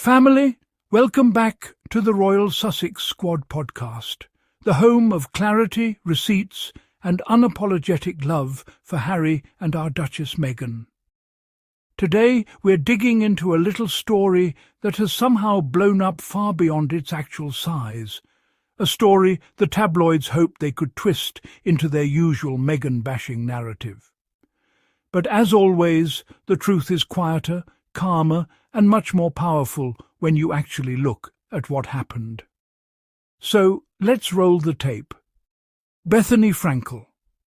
Family, welcome back to the Royal Sussex Squad Podcast, the home of clarity, receipts, and unapologetic love for Harry and our Duchess Meghan. Today we're digging into a little story that has somehow blown up far beyond its actual size, a story the tabloids hoped they could twist into their usual Meghan-bashing narrative. But as always, the truth is quieter, calmer, and much more powerful when you actually look at what happened. So let's roll the tape. Bethenny Frankel,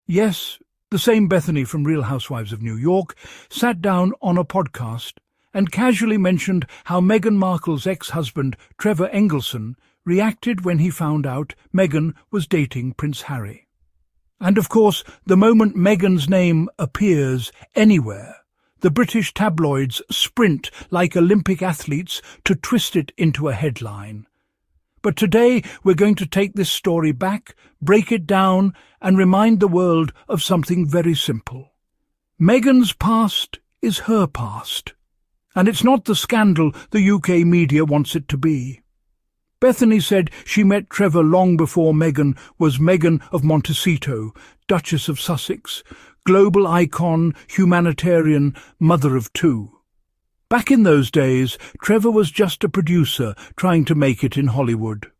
yes, the same Bethenny from Real Housewives of New York, sat down on a podcast and casually mentioned how Meghan Markle's ex-husband, Trevor Engelson, reacted when he found out Meghan was dating Prince Harry. And of course, the moment Meghan's name appears anywhere, the British tabloids sprint like Olympic athletes to twist it into a headline. But today we're going to take this story back, break it down, and remind the world of something very simple. Meghan's past is her past, and it's not the scandal the UK media wants it to be. Bethenny said she met Trevor long before Meghan was Meghan of Montecito, Duchess of Sussex, global icon, humanitarian, mother of two. Back in those days, Trevor was just a producer trying to make it in Hollywood.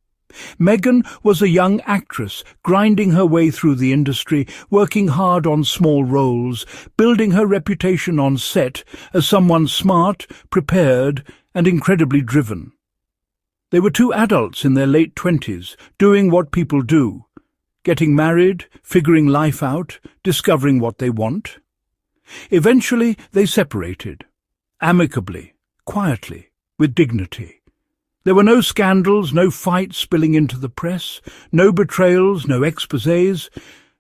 Meghan was a young actress, grinding her way through the industry, working hard on small roles, building her reputation on set as someone smart, prepared, and incredibly driven. They were two adults in their late 20s, doing what people do, getting married, figuring life out, discovering what they want. Eventually they separated, amicably, quietly, with dignity. There were no scandals, no fights spilling into the press, no betrayals, no exposés,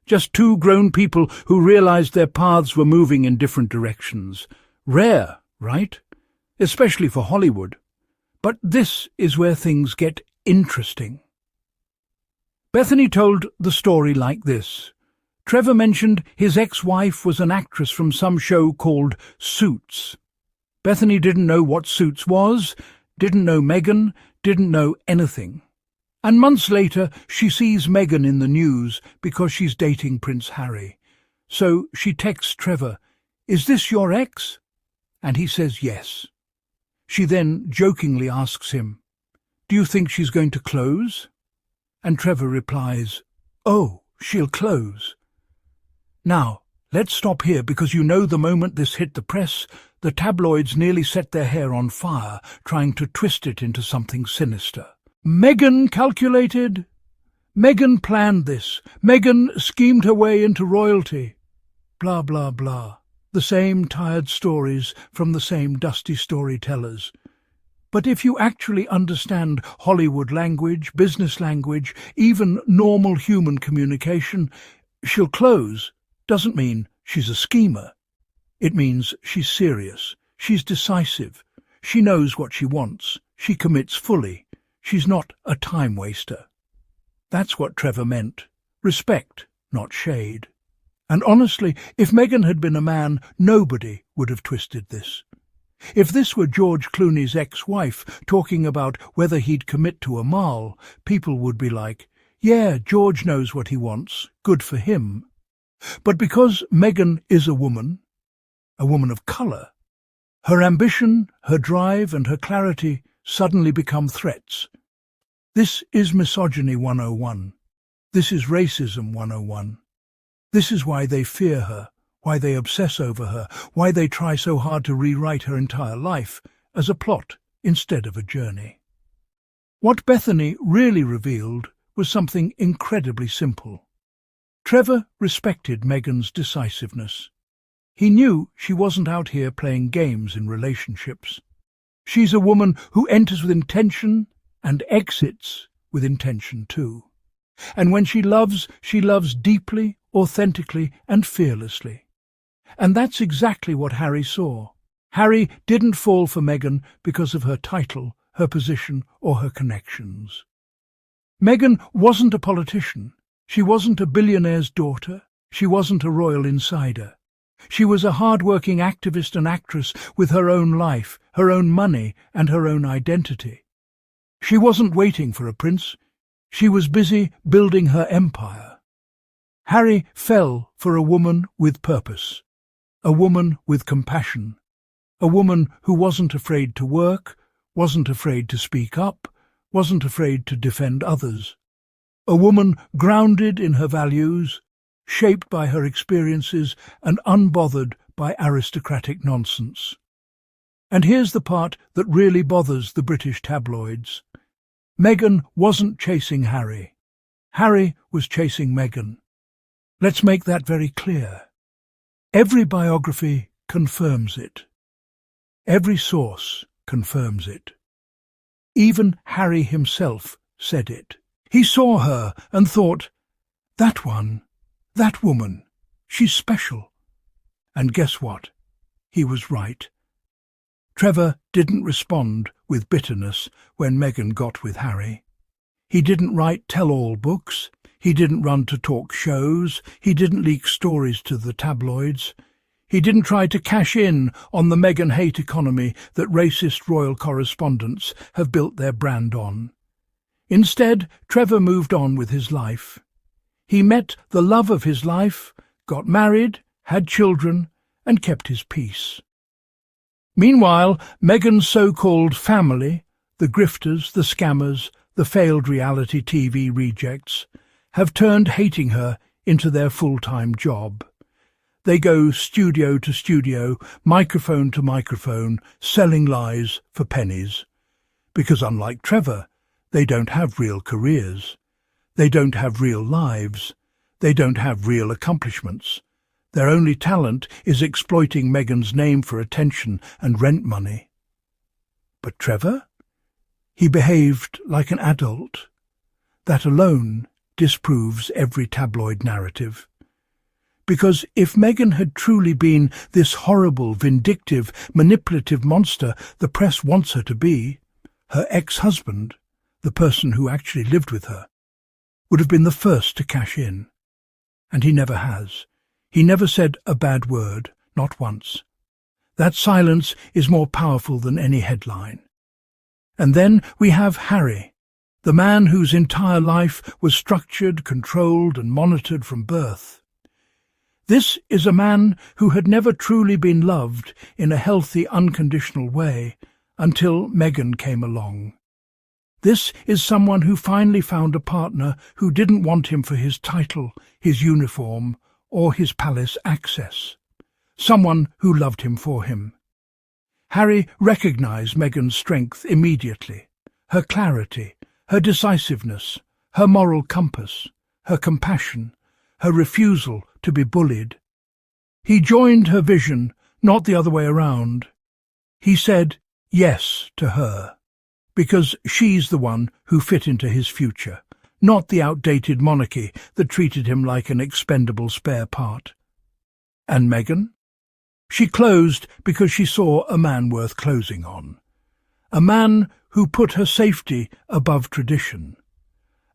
just two grown people who realized their paths were moving in different directions. Rare, right? Especially for Hollywood. But this is where things get interesting. Bethenny told the story like this. Trevor mentioned his ex-wife was an actress from some show called Suits. Bethenny didn't know what Suits was, didn't know Meghan, didn't know anything. And months later, she sees Meghan in the news because she's dating Prince Harry. So she texts Trevor, "Is this your ex?" And he says yes. She then jokingly asks him, "Do you think she's going to close?" And Trevor replies, "Oh, she'll close." Now, let's stop here because you know the moment this hit the press, the tabloids nearly set their hair on fire, trying to twist it into something sinister. Meghan calculated. Meghan planned this. Meghan schemed her way into royalty. Blah, blah, blah. The same tired stories from the same dusty storytellers. But if you actually understand Hollywood language, business language, even normal human communication, she'll close doesn't mean she's a schemer. It means she's serious, she's decisive, she knows what she wants, she commits fully, she's not a time waster. That's what Trevor meant. Respect, not shade. And honestly, if Meghan had been a man, nobody would have twisted this. If this were George Clooney's ex-wife talking about whether he'd commit to Amal, people would be like, "Yeah, George knows what he wants, good for him." But because Meghan is a woman of colour, her ambition, her drive and her clarity suddenly become threats. This is misogyny 101. This is racism 101. This is why they fear her, why they obsess over her, why they try so hard to rewrite her entire life as a plot instead of a journey. What Bethenny really revealed was something incredibly simple. Trevor respected Meghan's decisiveness. He knew she wasn't out here playing games in relationships. She's a woman who enters with intention and exits with intention too. And when she loves deeply, authentically and fearlessly. And that's exactly what Harry saw. Harry didn't fall for Meghan because of her title, her position or her connections. Meghan wasn't a politician. She wasn't a billionaire's daughter. She wasn't a royal insider. She was a hard-working activist and actress with her own life, her own money, and her own identity. She wasn't waiting for a prince. She was busy building her empire. Harry fell for a woman with purpose, a woman with compassion, a woman who wasn't afraid to work, wasn't afraid to speak up, wasn't afraid to defend others. A woman grounded in her values, shaped by her experiences and unbothered by aristocratic nonsense. And here's the part that really bothers the British tabloids. Meghan wasn't chasing Harry. Harry was chasing Meghan. Let's make that very clear. Every biography confirms it. Every source confirms it. Even Harry himself said it. He saw her and thought, that one, that woman, she's special. And guess what? He was right. Trevor didn't respond with bitterness when Meghan got with Harry. He didn't write tell-all books. He didn't run to talk shows. He didn't leak stories to the tabloids. He didn't try to cash in on the Meghan hate economy that racist royal correspondents have built their brand on. Instead, Trevor moved on with his life. He met the love of his life, got married, had children, and kept his peace. Meanwhile, Meghan's so-called family, the grifters, the scammers, the failed reality TV rejects, have turned hating her into their full-time job. They go studio to studio, microphone to microphone, selling lies for pennies. Because unlike Trevor, they don't have real careers. They don't have real lives. They don't have real accomplishments. Their only talent is exploiting Meghan's name for attention and rent money. But Trevor? He behaved like an adult. That alone disproves every tabloid narrative. Because if Meghan had truly been this horrible, vindictive, manipulative monster the press wants her to be, her ex-husband, the person who actually lived with her, would have been the first to cash in. And he never has. He never said a bad word, not once. That silence is more powerful than any headline. And then we have Harry, the man whose entire life was structured, controlled, and monitored from birth. This is a man who had never truly been loved in a healthy, unconditional way until Meghan came along. This is someone who finally found a partner who didn't want him for his title, his uniform, or his palace access. Someone who loved him for him. Harry recognized Meghan's strength immediately, her clarity, her decisiveness, her moral compass, her compassion, her refusal to be bullied. He joined her vision, not the other way around. He said yes to her, because she's the one who fit into his future, not the outdated monarchy that treated him like an expendable spare part. And Meghan? She closed because she saw a man worth closing on. A man who put her safety above tradition.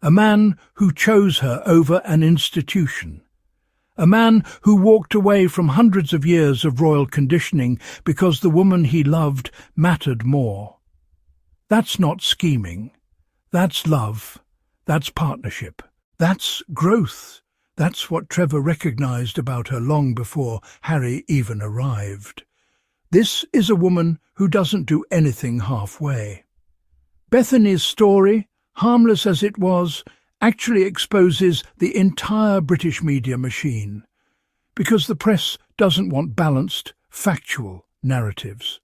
A man who chose her over an institution. A man who walked away from hundreds of years of royal conditioning because the woman he loved mattered more. That's not scheming. That's love. That's partnership. That's growth. That's what Trevor recognized about her long before Harry even arrived. This is a woman who doesn't do anything halfway. Bethenny's story, harmless as it was, actually exposes the entire British media machine, because the press doesn't want balanced, factual narratives.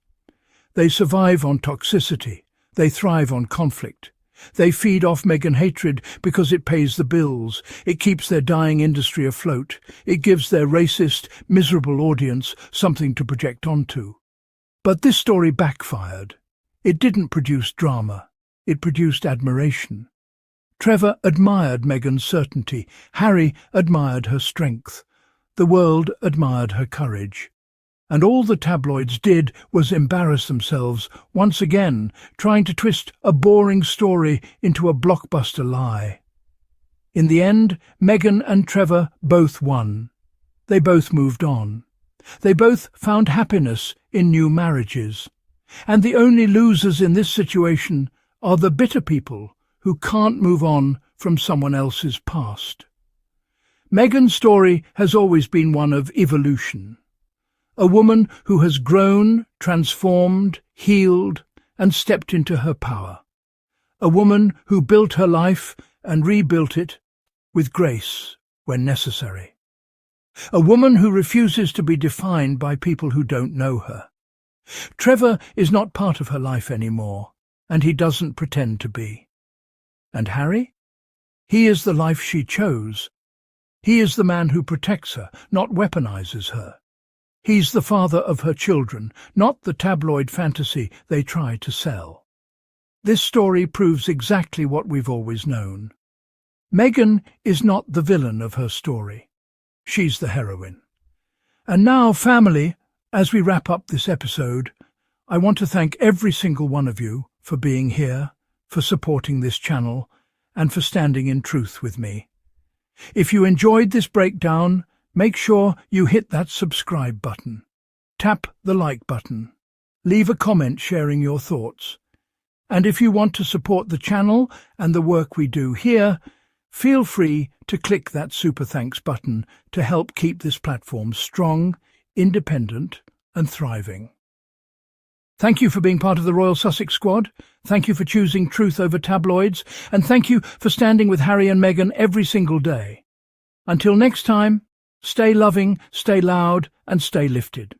They survive on toxicity. They thrive on conflict. They feed off Meghan hatred because it pays the bills. It keeps their dying industry afloat. It gives their racist, miserable audience something to project onto. But this story backfired. It didn't produce drama. It produced admiration. Trevor admired Meghan's certainty. Harry admired her strength. The world admired her courage. And all the tabloids did was embarrass themselves once again, trying to twist a boring story into a blockbuster lie. In the end, Meghan and Trevor both won. They both moved on. They both found happiness in new marriages, and the only losers in this situation are the bitter people who can't move on from someone else's past. Meghan's story has always been one of evolution. A woman who has grown, transformed, healed, and stepped into her power. A woman who built her life and rebuilt it with grace when necessary. A woman who refuses to be defined by people who don't know her. Trevor is not part of her life anymore, and he doesn't pretend to be. And Harry? He is the life she chose. He is the man who protects her, not weaponizes her. He's the father of her children, not the tabloid fantasy they try to sell. This story proves exactly what we've always known. Meghan is not the villain of her story. She's the heroine. And now, family, as we wrap up this episode, I want to thank every single one of you for being here, for supporting this channel, and for standing in truth with me. If you enjoyed this breakdown, make sure you hit that subscribe button. Tap the like button. Leave a comment sharing your thoughts. And if you want to support the channel and the work we do here, feel free to click that super thanks button to help keep this platform strong, independent, and thriving. Thank you for being part of the Royal Sussex Squad. Thank you for choosing truth over tabloids. And thank you for standing with Harry and Meghan every single day. Until next time, stay loving, stay loud, and stay lifted.